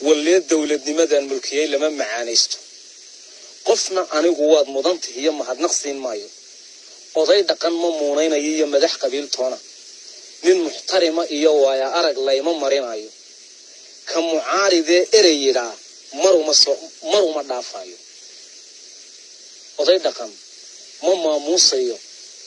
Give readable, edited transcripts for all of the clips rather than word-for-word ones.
واللي الدولة لماذا الملكية لما معانيستو قفنا أنا قواد مضنت هي ما هاد نقصين مايو وضي دقن ممونين هي مدح قبيل تونا من محترمة إياه ويا أرق لا يمم مرينايو كمعارضة إريرا مرو مدافعيو وضي دقن مما موسيو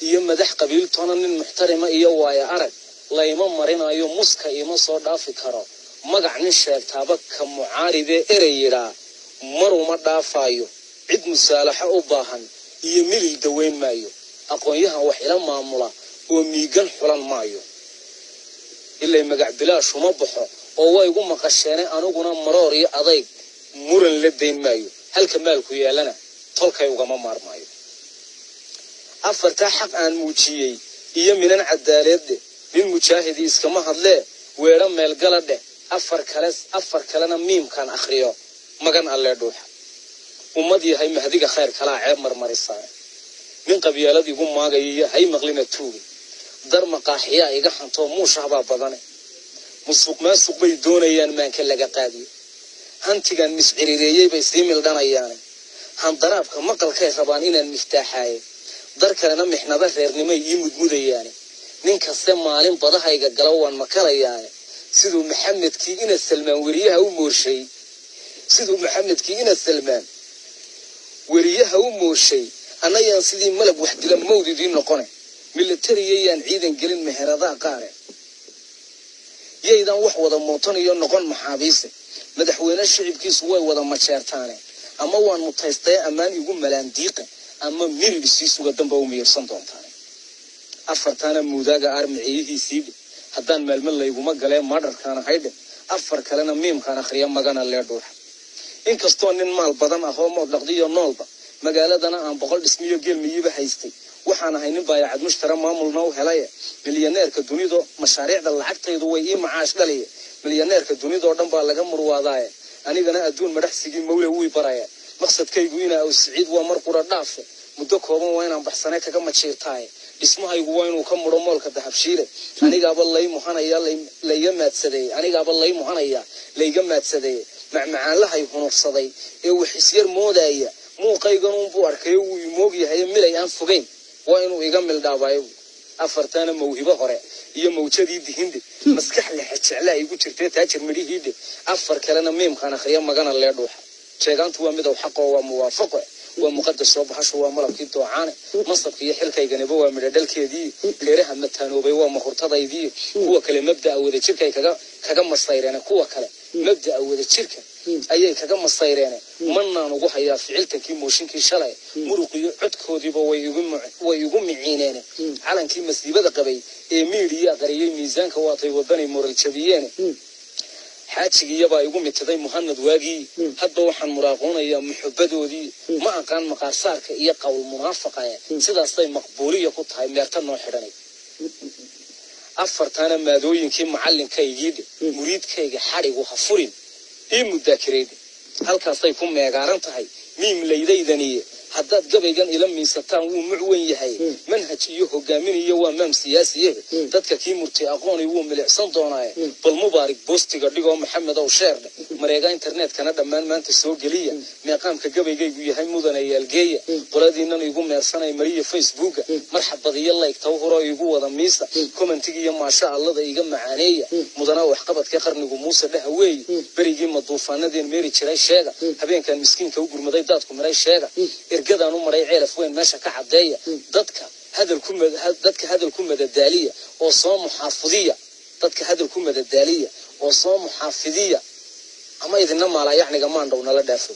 إياه مدح قبيل تونا من محترمة إياه ويا أرق لا يمم مرينايو مسكا إيما صور دافي كارو مقع نشيك تابك كمعارضة إريرا مرو مدافعيو عد مسالحة أباهن يميل الدوين مايو أقويها وحيلا مامولا وميقن حلان مايو إلا يمقع بلاش ومبحو وهو يقول مقشاني أنا قنا مراري أضيق مرن لدين مايو هل كمالكو يالنا طولك يوغم مار مايو أفرتا حق عن موجيي إيا منان عدالات دي من مجاهدي إسكما هدلي ويران ميلقلا دي أفر كلنا ميم كان أخريو مقان الله دوح ومدي هاي مهديك خير كلا عيب مرمري الصاير من قبيلة يقوم ماغي هاي مغلين التوبي در مقاحيا إيقا حانتو مو شعبا بضاني مسوق ما سوق بيدون ايان مان كلاقا قادي هانتيقان مسعريريي بيسيمي لدان اياني هان درابك مقل كي ربانين المفتاحاي در كلنا محنا بفير نمي يمد مود اياني نين كسيم مالين بضاها إيقا قلوان مكال اياني سيدو محمد كي إنا السلمان وريها ومورشي سيدو محمد كي إنا السلمان وريها ومورشي أنا ينسيدي ملك واحد لما موددين نقوني ملتري يان عيدن قلن مهرضاء قارئ يايدان wax wada mootonayo noqon maxaabiiste madaxweyne shicibkiisu way wada majeertaane ama waan mutaystay amaan igu malaandiiq ama milbisiisu gadanba u miirsan doontaan afartana muudaaga armiciyihiisii haddaan maalmal layguma galeen madarkaana haydhe afar kalena miimkaan akhriya magana leedhuux inkastoo nin maal badan ah oo dhaqdiyo noolba magaaladana aan 100 dhismiyo geelmiyiba haystay waxaan ahay nin baayacad mushtara maamulna u helay milyaneerka dunidu mashaariicda lacagtaydu way ii macaash dhalay milyaneerka dunidu oo dhan baa laga murwaadaay anigana adduun madaxsigii mawle wuu baraya maqsadkaygu inaa oo siciid waa mar qura dhaaf muddo kooban waa inaan baxsanay kaga majeertaay dhismahaygu waa inuu ka muro moolka dahabshiile anigaaba lay muhanaya layga maadsaday macmacaan lahay hunursaday ee wixisyar moodaya muuqaygan buu arkay uu moog yahay milay aan fogeyn waa inuu iga mil dhaabayo afartana mawhibo hore iyo mawjadii dihinde maskax la xajecla ay ugu jirtay taajir midhiide afar kalena miimkan akhriya magana leedhuuxa sheegantu waa mid oo xaq oo muwaafaqo waa muqaddas oo baxasho waa malabkii doocaan masabka iyo xilkayganaba waa midhadhalkeedii leeraha mataanoobay waa mahurtadaydii kuwa kale mabda wada jirkay kaga masayreen kuwa kale mabda wada jirka ayay kaga masayreen manaan ugu hayaa ficiltankii mooshinkii shalay muruqiyo codkoodiiba way ugu miciineen calankii masiibada qabay ee miiriya qariyay miisaanka waatay wadani moral jabiyeen xaajigiiba igu mitaday muhammad waagi hadda waxaan muraaqoonayaa muxabbadoodii ma aqaan maqaarsaarka iyo qowl munaafaqa sidaas ay maqbuuliyo ku tahay meerta noo xidhanay afartana maadooyinkii macallinkaygii muriidkayga xarigu ha furin ii mudaakireed halkaasay ku meegaaran tahay miim laydaydani haddaad gabaygan ila miisataan wuu mucwan yahay manhaj iyo hogaaminayo waa maam siyaasiye dadka kii murti aqoon wuu milicsan doonaa bal mubaarak boostiga dhigo maxamed oo sheer mareega internetkana dhammaan maanta soo geliya meeqaamka gabaygaygu yahay mudane yaalgeeya qoladiinan igu meersanay mariya facebook marxabadiyo like taw horo igu wada miisa commentiga iyo maasha Allah iga macaaneeya mudana wax qabadka qarnigu Muuse dhahaweey barigii maduufaanadeen meeri jiray sheega habeenkan miskiinka u gurmaday daadku maray sheega ergadaan u maray ceelaf weyn meesha ka cadeeya dadka hadal ku madadaaliya oo soo muxaafidiya ama idina maala yacniga maandhow nala dhaafo